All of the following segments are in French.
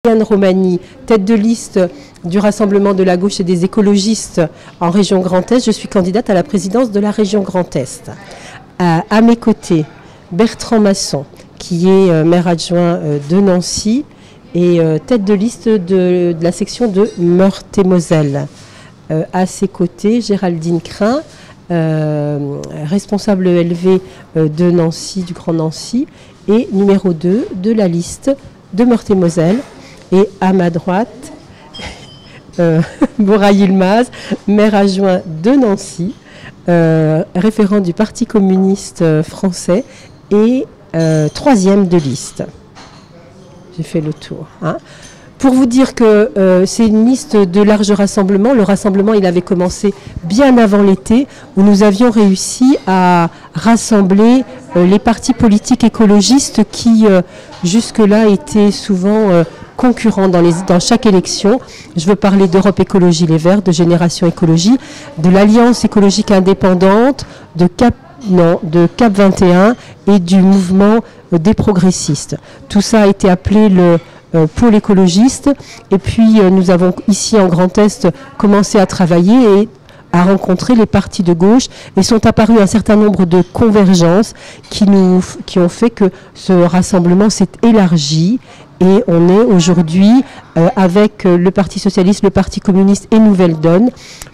Yann Romani, tête de liste du Rassemblement de la gauche et des écologistes en région Grand Est. Je suis candidate à la présidence de la région Grand Est. À mes côtés, Bertrand Masson, qui est maire adjoint de Nancy et tête de liste de la section de Meurthe-et-Moselle. À ses côtés, Géraldine Crin, responsable ELV de Nancy, du Grand Nancy, et numéro 2 de la liste de Meurthe-et-Moselle. Et à ma droite, Bora Yilmaz, maire adjoint de Nancy, référent du Parti communiste français et troisième de liste. J'ai fait le tour. Hein. Pour vous dire que c'est une liste de large rassemblement. Le rassemblement, il avait commencé bien avant l'été, où nous avions réussi à rassembler les partis politiques écologistes qui, jusque-là, étaient souvent concurrents dans chaque élection. Je veux parler d'Europe Écologie Les Verts, de Génération Écologie, de l'Alliance écologique indépendante, de Cap 21 et du mouvement des progressistes. Tout ça a été appelé le pôle écologiste. Et puis, nous avons ici en Grand Est commencé à travailler et à rencontrer les partis de gauche, et sont apparus un certain nombre de convergences qui ont fait que ce rassemblement s'est élargi. Et on est aujourd'hui, avec le Parti socialiste, le Parti communiste et Nouvelle Donne,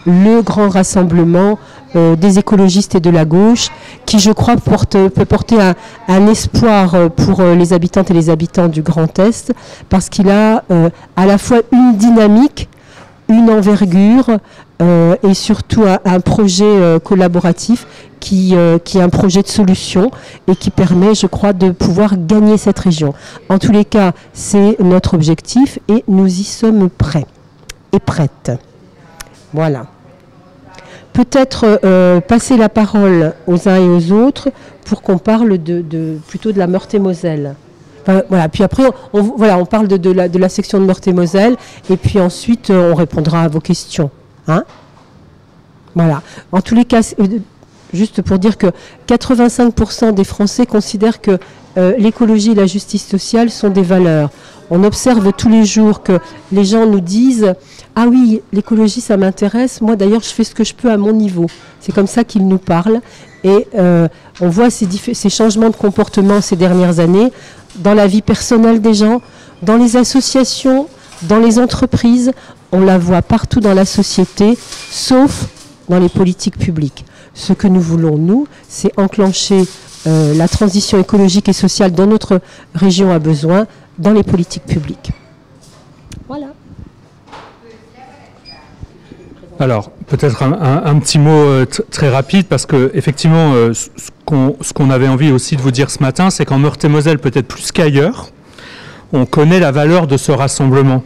le grand rassemblement des écologistes et de la gauche, qui, je crois, peut porter un espoir pour les habitantes et les habitants du Grand Est, parce qu'il a à la fois une dynamique, une envergure et surtout un projet collaboratif qui est un projet de solution et qui permet, je crois, de pouvoir gagner cette région. En tous les cas, c'est notre objectif et nous y sommes prêts et prêtes. Voilà. Peut-être passer la parole aux uns et aux autres pour qu'on parle plutôt de la Meurthe-et-Moselle. Enfin, voilà. Puis après, on parle de la section de Meurthe-et-Moselle et puis ensuite, on répondra à vos questions. Hein? Voilà. En tous les cas, juste pour dire que 85% des Français considèrent que l'écologie et la justice sociale sont des valeurs. On observe tous les jours que les gens nous disent « Ah oui, l'écologie, ça m'intéresse. Moi, d'ailleurs, je fais ce que je peux à mon niveau. » C'est comme ça qu'ils nous parlent. Et on voit ces changements de comportement ces dernières années dans la vie personnelle des gens, dans les associations, dans les entreprises. On la voit partout dans la société, sauf dans les politiques publiques. Ce que nous voulons, nous, c'est enclencher la transition écologique et sociale dont notre région a besoin dans les politiques publiques. Voilà. Alors, peut-être un petit mot très rapide, parce que effectivement, ce qu'on avait envie aussi de vous dire ce matin, c'est qu'en Meurthe-et-Moselle, peut-être plus qu'ailleurs, on connaît la valeur de ce rassemblement.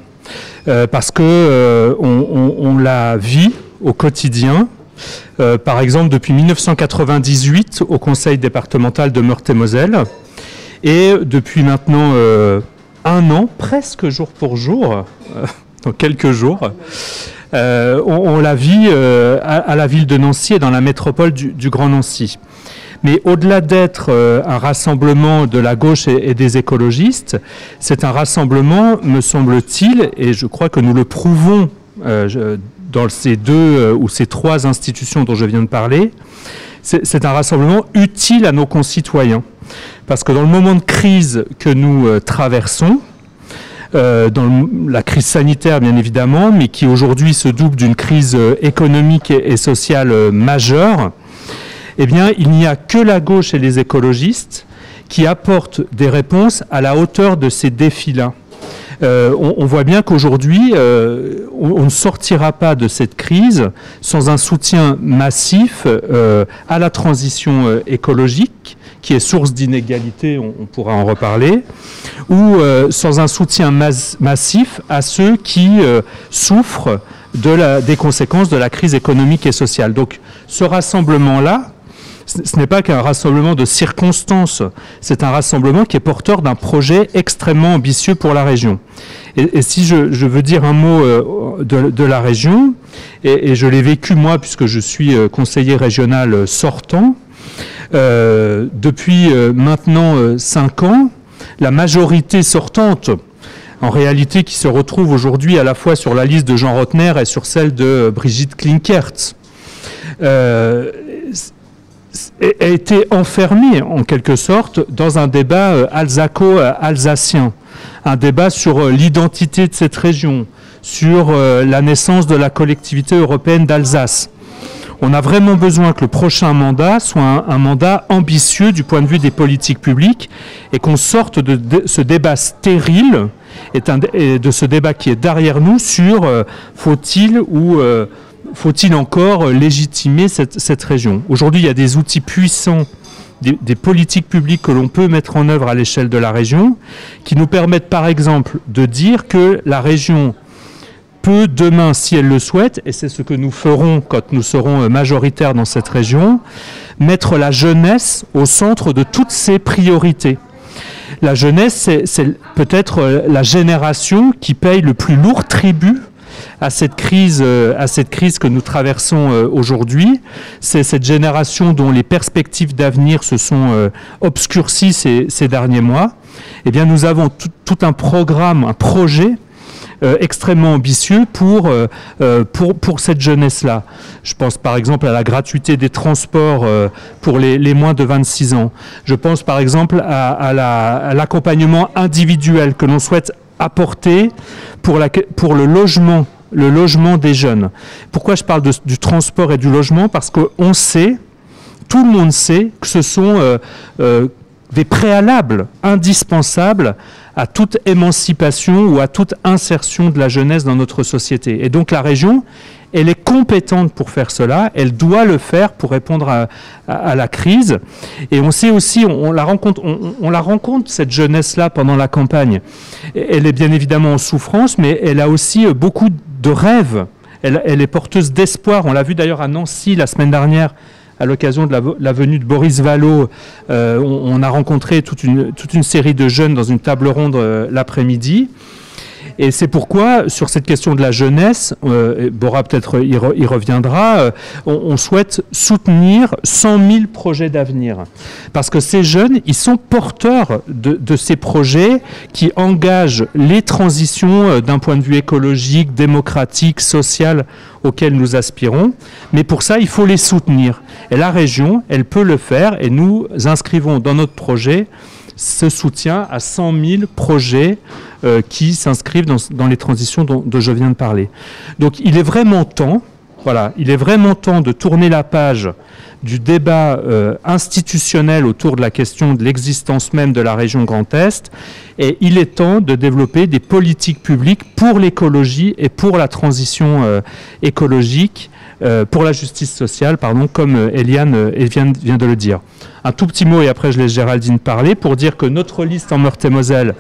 Parce que on la vit au quotidien. Par exemple, depuis 1998 au Conseil départemental de Meurthe-et-Moselle, et depuis maintenant un an, presque jour pour jour, dans quelques jours, on la vit à la ville de Nancy et dans la métropole du Grand Nancy. Mais au-delà d'être un rassemblement de la gauche et des écologistes, c'est un rassemblement, me semble-t-il, et je crois que nous le prouvons dans ces deux ou ces trois institutions dont je viens de parler, c'est un rassemblement utile à nos concitoyens. Parce que dans le moment de crise que nous traversons, dans la crise sanitaire bien évidemment, mais qui aujourd'hui se double d'une crise économique et sociale majeure, eh bien, il n'y a que la gauche et les écologistes qui apportent des réponses à la hauteur de ces défis-là. On voit bien qu'aujourd'hui, on ne sortira pas de cette crise sans un soutien massif à la transition écologique, qui est source d'inégalités, on pourra en reparler, ou sans un soutien massif à ceux qui souffrent des conséquences de la crise économique et sociale. Donc, ce rassemblement-là, ce n'est pas qu'un rassemblement de circonstances, c'est un rassemblement qui est porteur d'un projet extrêmement ambitieux pour la région. Et si je veux dire un mot de la région, et je l'ai vécu moi puisque je suis conseiller régional sortant, depuis maintenant 5 ans, la majorité sortante en réalité qui se retrouve aujourd'hui à la fois sur la liste de Jean Rotner et sur celle de Brigitte Klinkert, a été enfermée en quelque sorte dans un débat alsaco-alsacien, un débat sur l'identité de cette région, sur la naissance de la collectivité européenne d'Alsace. On a vraiment besoin que le prochain mandat soit un mandat ambitieux du point de vue des politiques publiques et qu'on sorte de ce débat stérile et de ce débat qui est derrière nous sur faut-il encore légitimer cette région. Aujourd'hui, il y a des outils puissants, des politiques publiques que l'on peut mettre en œuvre à l'échelle de la région qui nous permettent par exemple de dire que la région peut demain, si elle le souhaite, et c'est ce que nous ferons quand nous serons majoritaires dans cette région, mettre la jeunesse au centre de toutes ses priorités. La jeunesse, c'est peut-être la génération qui paye le plus lourd tribut à cette crise que nous traversons aujourd'hui. C'est cette génération dont les perspectives d'avenir se sont obscurcies ces derniers mois. Eh bien, nous avons tout un programme, un projet extrêmement ambitieux pour cette jeunesse-là. Je pense par exemple à la gratuité des transports pour les moins de 26 ans. Je pense par exemple à l'accompagnement individuel que l'on souhaite apporter pour le logement des jeunes. Pourquoi je parle du transport et du logement? Parce qu'on sait, tout le monde sait que ce sont des préalables indispensables à toute émancipation ou à toute insertion de la jeunesse dans notre société. Et donc la région, elle est compétente pour faire cela, elle doit le faire pour répondre à la crise. Et on sait aussi, on la rencontre cette jeunesse-là pendant la campagne. Elle est bien évidemment en souffrance, mais elle a aussi beaucoup de rêves. Elle est porteuse d'espoir. On l'a vu d'ailleurs à Nancy la semaine dernière, à l'occasion de la venue de Boris Vallaud. On a rencontré toute une série de jeunes dans une table ronde l'après-midi. Et c'est pourquoi, sur cette question de la jeunesse, Bora peut-être y reviendra, on souhaite soutenir 100 000 projets d'avenir. Parce que ces jeunes, ils sont porteurs de ces projets qui engagent les transitions d'un point de vue écologique, démocratique, social, auxquels nous aspirons. Mais pour ça, il faut les soutenir. Et la région, elle peut le faire, et nous inscrivons dans notre projet ce soutien à 100 000 projets qui s'inscrivent dans les transitions dont je viens de parler. Donc il est vraiment temps, il est vraiment temps de tourner la page du débat institutionnel autour de la question de l'existence même de la région Grand Est, et il est temps de développer des politiques publiques pour l'écologie et pour la transition écologique, pour la justice sociale, comme Eliane vient de le dire. Un tout petit mot, et après je laisse Géraldine parler, pour dire que notre liste en Meurthe-et-Moselle,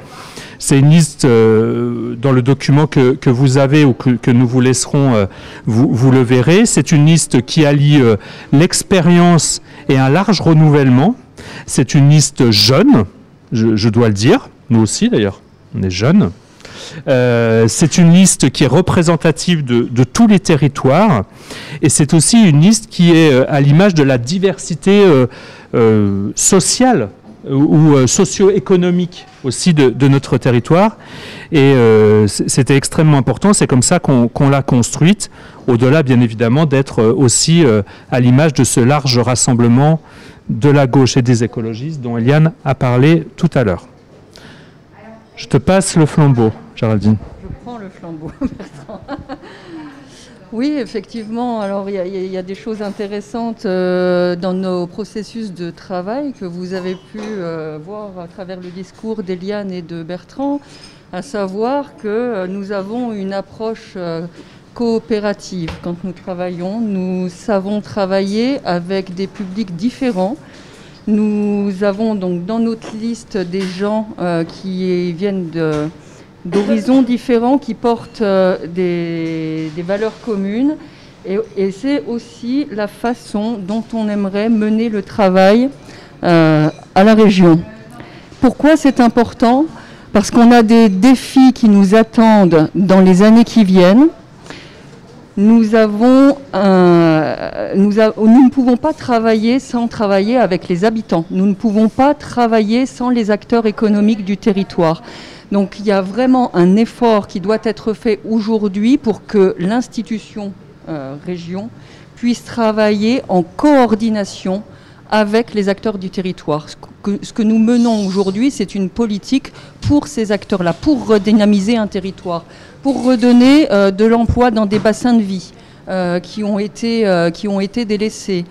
c'est une liste dans le document que vous avez ou que nous vous laisserons, vous le verrez. C'est une liste qui allie l'expérience et un large renouvellement. C'est une liste jeune, je dois le dire, nous aussi d'ailleurs, on est jeunes. C'est une liste qui est représentative de tous les territoires, et c'est aussi une liste qui est à l'image de la diversité sociale ou socio-économique aussi de notre territoire, et c'était extrêmement important. C'est comme ça qu'on l'a construite, au-delà bien évidemment d'être aussi à l'image de ce large rassemblement de la gauche et des écologistes dont Eliane a parlé tout à l'heure. Je te passe le flambeau, Géraldine. Je prends le flambeau, Bertrand. Oui, effectivement. Alors, il y a des choses intéressantes dans nos processus de travail que vous avez pu voir à travers le discours d'Eliane et de Bertrand, à savoir que nous avons une approche coopérative. Quand nous travaillons, nous savons travailler avec des publics différents. Nous avons donc dans notre liste des gens qui viennent d'horizons différents, qui portent des valeurs communes. Et c'est aussi la façon dont on aimerait mener le travail à la région. Pourquoi c'est important? Parce qu'on a des défis qui nous attendent dans les années qui viennent. Nous ne pouvons pas travailler sans travailler avec les habitants. Nous ne pouvons pas travailler sans les acteurs économiques du territoire. Donc il y a vraiment un effort qui doit être fait aujourd'hui pour que l'institution région puisse travailler en coordination avec les acteurs du territoire. Ce que nous menons aujourd'hui, c'est une politique pour ces acteurs-là, pour redynamiser un territoire, pour redonner de l'emploi dans des bassins de vie qui ont été délaissés.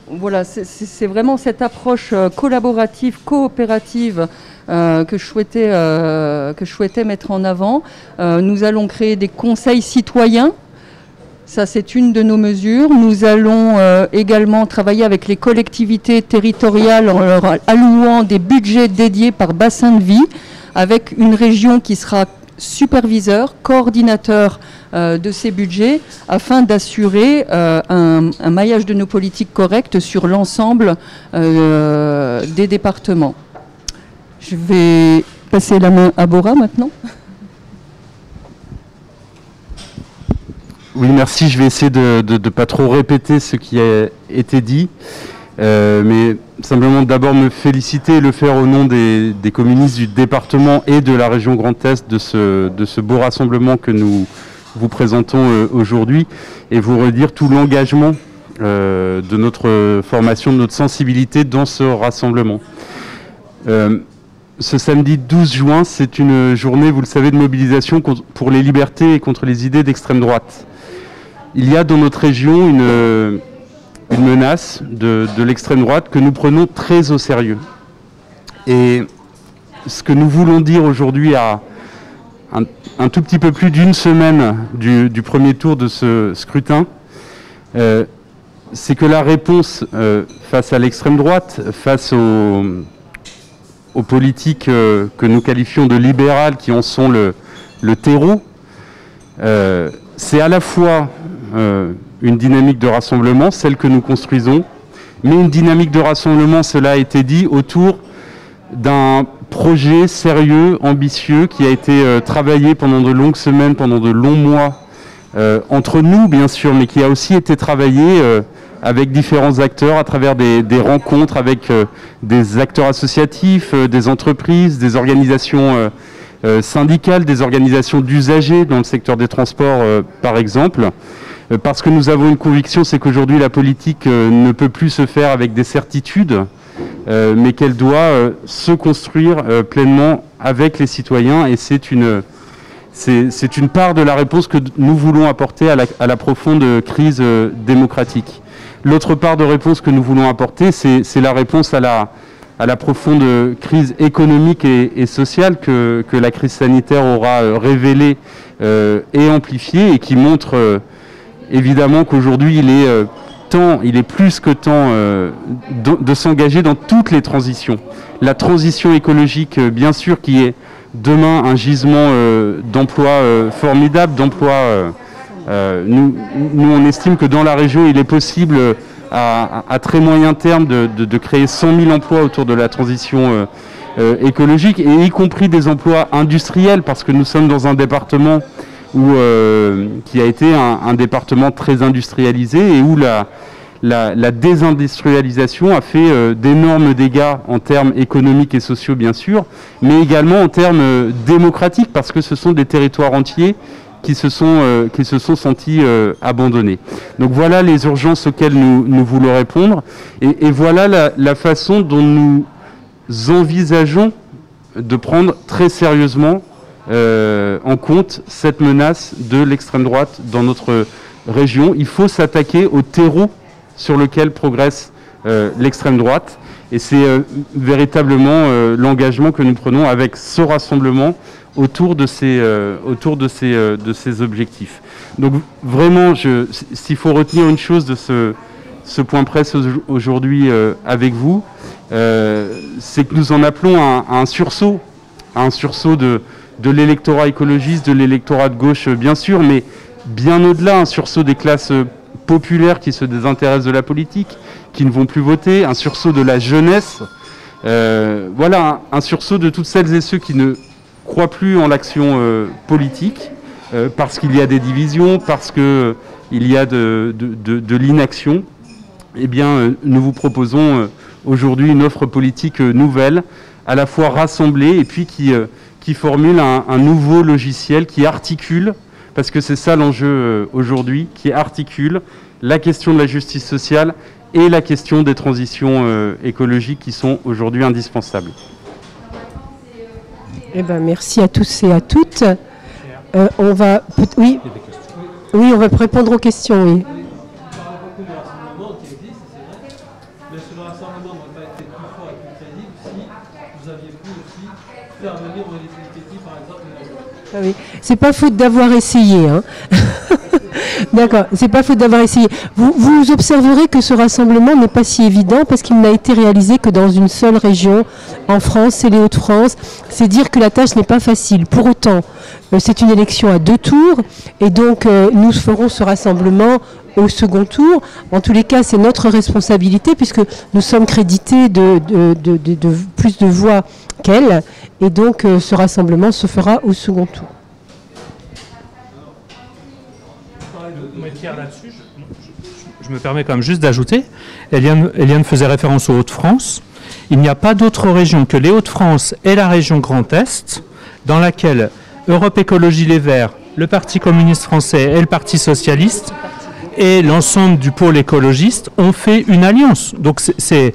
Voilà, c'est vraiment cette approche collaborative, coopérative que je souhaitais mettre en avant. Nous allons créer des conseils citoyens. Ça, c'est une de nos mesures. Nous allons également travailler avec les collectivités territoriales en leur allouant des budgets dédiés par bassin de vie, avec une région qui sera superviseur, coordinateur de ces budgets, afin d'assurer un maillage de nos politiques correctes sur l'ensemble des départements. Je vais passer la main à Bora maintenant. Oui, merci. Je vais essayer de ne pas trop répéter ce qui a été dit, mais simplement d'abord me féliciter et le faire au nom des communistes du département et de la région Grand Est de ce beau rassemblement que nous vous présentons aujourd'hui, et vous redire tout l'engagement de notre formation, de notre sensibilité dans ce rassemblement. Ce samedi 12 juin, c'est une journée, vous le savez, de mobilisation pour les libertés et contre les idées d'extrême droite. Il y a dans notre région une menace de l'extrême droite que nous prenons très au sérieux. Et ce que nous voulons dire aujourd'hui, à un tout petit peu plus d'une semaine du premier tour de ce scrutin, c'est que la réponse face à l'extrême droite, face aux politiques que nous qualifions de libérales, qui en sont le terreau, c'est à la fois une dynamique de rassemblement, celle que nous construisons, mais une dynamique de rassemblement, cela a été dit, autour d'un projet sérieux, ambitieux, qui a été travaillé pendant de longues semaines, pendant de longs mois, entre nous bien sûr, mais qui a aussi été travaillé avec différents acteurs, à travers des rencontres avec des acteurs associatifs, des entreprises, des organisations syndicales, des organisations d'usagers dans le secteur des transports par exemple. Parce que nous avons une conviction, c'est qu'aujourd'hui la politique ne peut plus se faire avec des certitudes, mais qu'elle doit se construire pleinement avec les citoyens, et c'est une part de la réponse que nous voulons apporter à la profonde crise démocratique. L'autre part de réponse que nous voulons apporter, c'est la réponse à la profonde crise économique et sociale que la crise sanitaire aura révélée et amplifiée, et qui montre évidemment qu'aujourd'hui il est plus que temps de s'engager dans toutes les transitions. La transition écologique, bien sûr, qui est demain un gisement d'emplois formidable, d'emplois. Nous, on estime que dans la région, il est possible à très moyen terme de créer 100 000 emplois autour de la transition écologique, et y compris des emplois industriels, parce que nous sommes dans un département qui a été un département très industrialisé, et où la désindustrialisation a fait d'énormes dégâts en termes économiques et sociaux, bien sûr, mais également en termes démocratiques, parce que ce sont des territoires entiers qui se sont sentis abandonnés. Donc voilà les urgences auxquelles nous voulons répondre, et voilà la façon dont nous envisageons de prendre très sérieusement en compte cette menace de l'extrême droite dans notre région. Il faut s'attaquer au terreau sur lequel progresse l'extrême droite, et c'est véritablement l'engagement que nous prenons avec ce rassemblement autour de ces objectifs. Donc vraiment, s'il faut retenir une chose de ce point presse aujourd'hui avec vous, c'est que nous en appelons à un sursaut de l'électorat écologiste, de l'électorat de gauche bien sûr, mais bien au-delà, un sursaut des classes populaires qui se désintéressent de la politique, qui ne vont plus voter, un sursaut de la jeunesse, voilà, un sursaut de toutes celles et ceux qui ne croient plus en l'action politique, parce qu'il y a des divisions, parce qu'il y a de l'inaction. Eh bien, nous vous proposons aujourd'hui une offre politique nouvelle, à la fois rassemblés et puis qui formulent un nouveau logiciel qui articule, parce que c'est ça l'enjeu aujourd'hui, qui articule la question de la justice sociale et la question des transitions écologiques qui sont aujourd'hui indispensables. Eh ben, merci à tous et à toutes. On va... Oui, on va répondre aux questions, oui. Ah oui. C'est pas faute d'avoir essayé. Hein. D'accord, c'est pas faute d'avoir essayé. Vous observerez que ce rassemblement n'est pas si évident parce qu'il n'a été réalisé que dans une seule région en France, c'est les Hauts-de-France. C'est dire que la tâche n'est pas facile. Pour autant, c'est une élection à 2 tours et donc nous ferons ce rassemblement au second tour. En tous les cas, c'est notre responsabilité puisque nous sommes crédités de plus de voix qu'elle et donc ce rassemblement se fera au second tour. Là-dessus, je me permets quand même juste d'ajouter, Eliane faisait référence aux Hauts-de-France. Il n'y a pas d'autre région que les Hauts-de-France et la région Grand Est dans laquelle Europe Écologie Les Verts, le Parti communiste français et le Parti socialiste et l'ensemble du pôle écologiste ont fait une alliance. Donc c'est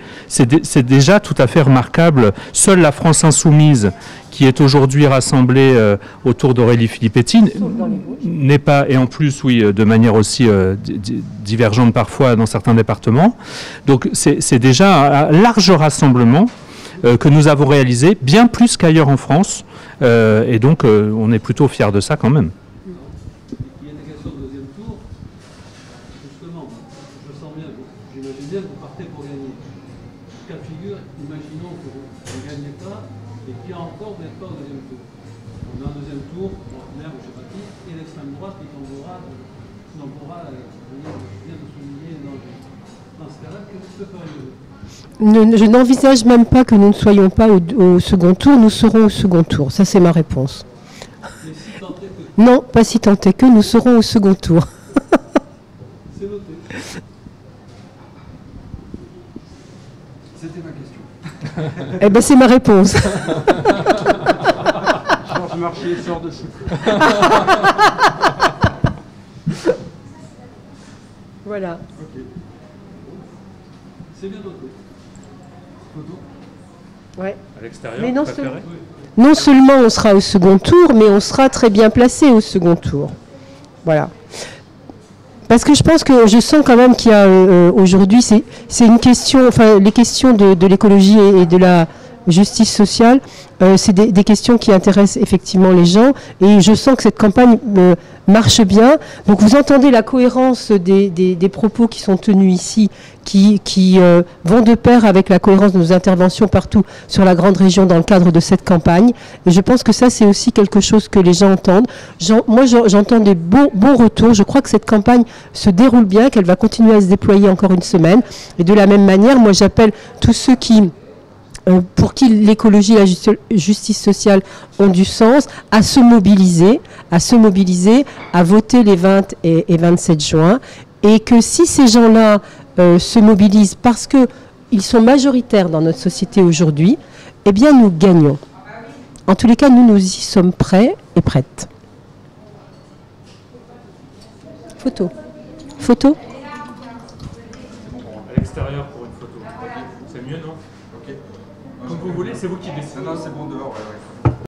déjà tout à fait remarquable. Seule la France insoumise, qui est aujourd'hui rassemblée autour d'Aurélie Filippetti, n'est pas, et en plus, oui, de manière aussi divergente parfois dans certains départements. Donc c'est déjà un large rassemblement que nous avons réalisé, bien plus qu'ailleurs en France, et donc on est plutôt fiers de ça quand même. Vous partez pour gagner. Cas de figure, imaginons que vous ne gagnez pas et qu'il y a encore, vous n'êtes pas au deuxième tour. On a un deuxième tour, Maire ou je ne sais pas qui, et l'extrême droite qui tombera, vient de souligner les dangers. Dans ce cas-là, qu'est-ce que feriez-vous ? Je n'envisage même pas que nous ne soyons pas au second tour, nous serons au second tour. Ça, c'est ma réponse. Mais si tant est que... Non, pas si tant est que nous serons au second tour. C'est noté. C'était ma question. Eh bien, c'est ma réponse. Georges Marchier sort dessus. Voilà. Ok. C'est bien noté. Photo. Ouais. À l'extérieur, Mais non, préféré. non seulement on sera au second tour, mais on sera très bien placé au second tour. Voilà. Parce que je pense que je sens quand même qu'il y a aujourd'hui, c'est une question, enfin les questions de l'écologie et de la justice sociale, c'est des questions qui intéressent effectivement les gens et je sens que cette campagne marche bien. Donc vous entendez la cohérence des propos qui sont tenus ici, qui vont de pair avec la cohérence de nos interventions partout sur la grande région dans le cadre de cette campagne. Et je pense que ça, c'est aussi quelque chose que les gens entendent. Moi, j'entends des bons retours. Je crois que cette campagne se déroule bien, qu'elle va continuer à se déployer encore une semaine. Et de la même manière, moi, j'appelle tous ceux pour qui l'écologie et la justice sociale ont du sens, à se mobiliser, à voter les 20 et 27 juin. Et que si ces gens-là se mobilisent parce qu'ils sont majoritaires dans notre société aujourd'hui, eh bien nous gagnons. En tous les cas, nous y sommes prêts et prêtes. Photo. Photo. À l'extérieur pour une photo. C'est mieux, non? Ok. Comme vous voulez, c'est vous qui décidez. Non, c'est bon dehors. Ouais.